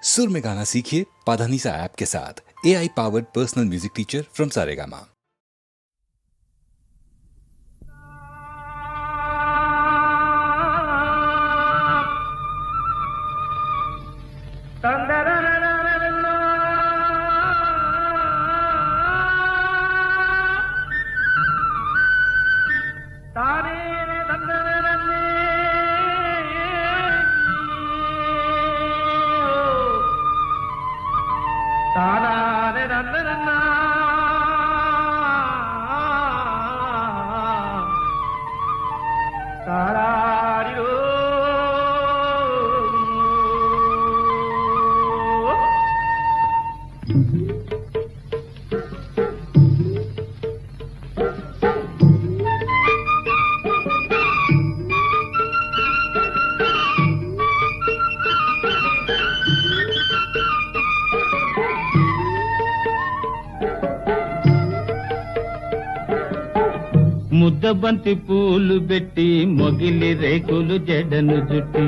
सुर में गाना सीखिए पाधानीसा ऐप के साथ। AI powered personal music teacher from Saregama. ముద్దబంతి పూలు పెట్టి మొగిలి రేకులు జడను జుట్టి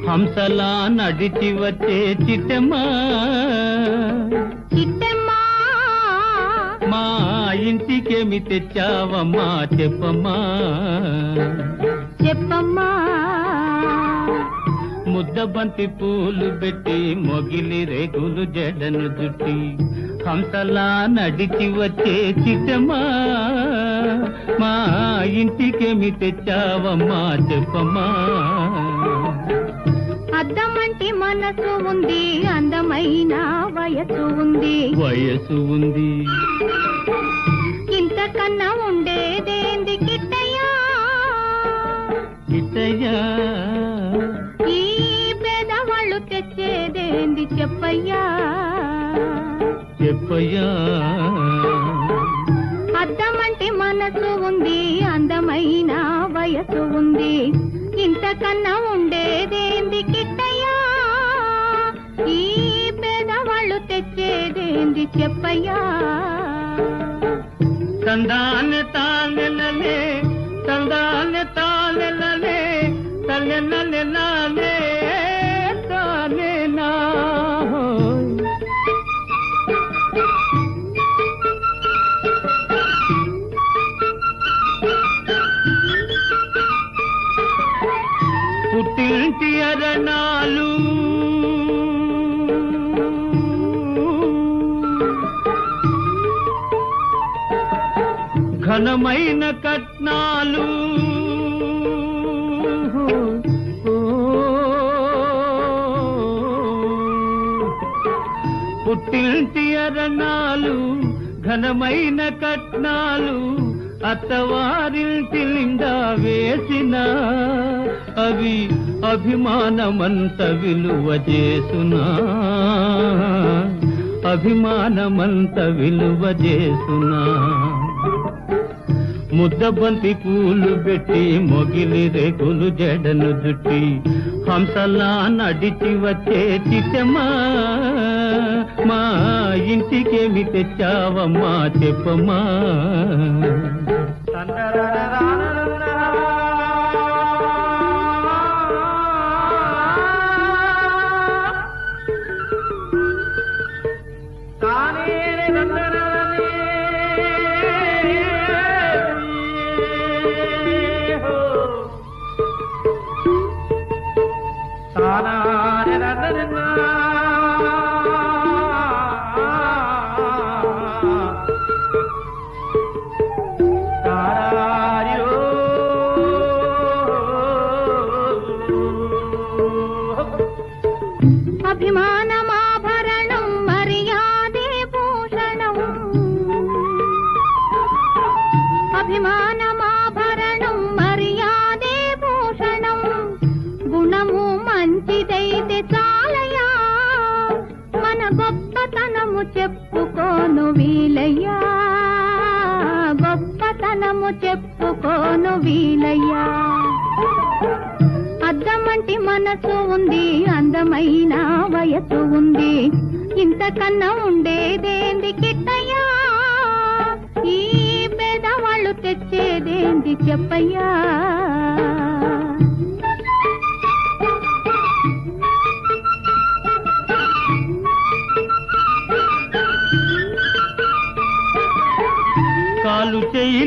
హంసలా నడిచి వచ్చే చిట్టమ్మా మా ఇంటికేమి తెచ్చావమ్మా చెప్పమ్మా ముద్దబంతి పూలు పెట్టి మొగిలి రేకులు జడను జుట్టి హంసలా నడిచి వచ్చే చిట్టమ్మా మా ఇంటికేమి తెచ్చావమ్మా చెప్పమ్మా అద్దమంటి మనసు ఉంది, అందమైన వయసు ఉంది ఇంతకన్నా ఉండేదేంది కిట్టయ్యా ఈ పేదవాళ్ళు తెచ్చేదేంది చెప్పయ్యా అద్దమంటి మనసు ఉంది, అందమైన వయసు ఉంది ఇంతకన్నా ఉండేదేంది కిట్టయ్యా ఈ పేదవాళ్ళు తెచ్చేదేంది చెప్పయ్యా తందాన్ని తానెలలే తందాన్ని తానెలలే తల్లెనలెలలే తానెనా పుట్టింటి అరణాలు ఘనమైన కట్నాలు పుట్టింటి అరణాలు ఘనమైన కట్నాలు అత్తవారింటి నిండా వేసిన అవి అభిమానమంత విలువ చేసునా ముద్దబంతి పూలు పెట్టి మొగిలి రేకులు జడను జుట్టి హంసలా నడిచి వచ్చే చిట్టమ్మా మా ఇంటికేమి తెచ్చావమ్మా చెప్పమ్మా అభిమానమాభరణం మర్యాదే భూషణం అభిమానమాభరణం మర్యాదే భూషణం గుణము మంచిదైతే చాలయ్యా మన గొప్పతనము చెప్పుకోను వీలయ్యా అద్దమంటి మనసు ఉంది, అందమైన వయసు ఉంది ఇంతకన్నా ఉండేదేంది కిట్టయ్యా ఈ పేదవాళ్ళు తెచ్చేదేంది చెప్పయ్యా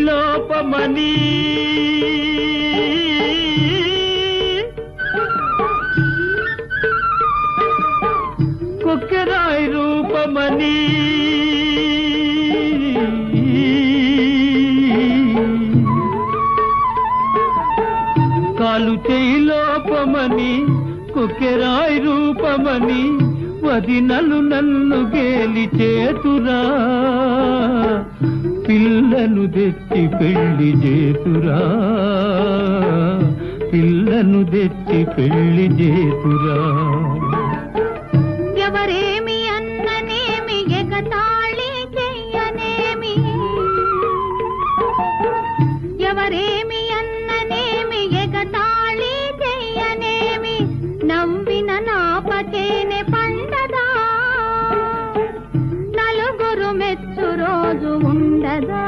లోపమని కొక్కెరాయి రూపమని కాలు చేయి లోపమని కొక్కెరాయి రూపమని వదినలు నన్ను గేలి చేతురా పిల్లను తెచ్చి పెళ్లి చేతురా పిల్లను తెచ్చి పెళ్లి చేతురా ఎవరేమి అన్ననేమి ఎగతాళి చెయ్యనేమి ఎవరేమి అన్ననేమి ఎగతాళి చెయ్యనేమి నవ్విన నాపకేనే పండదా నలుగురు మెచ్చు రోజు ఉండదా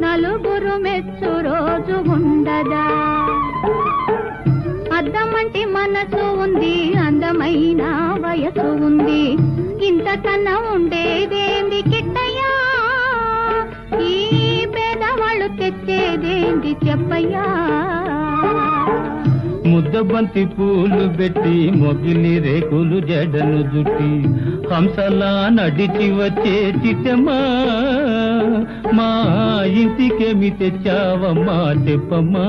నలుగురు మెచ్చు రోజు ఉండదా అద్దమంటి మనసు ఉంది అందమైన వయసు ఉంది ఇంతకన్నా ఉండేదేంది కిట్టయ్యా ఈ పేదవాళ్ళు తెచ్చేదేంది చెప్పయ్యా ముద్దబంతి పూలు పెట్టి మొగిలి రేకులు జడను జుట్టి హంసలా నడిచి వచ్చే చిట్టమ్మా మా ఇంటికేమి తెచ్చావమ్మా చెప్పమ్మా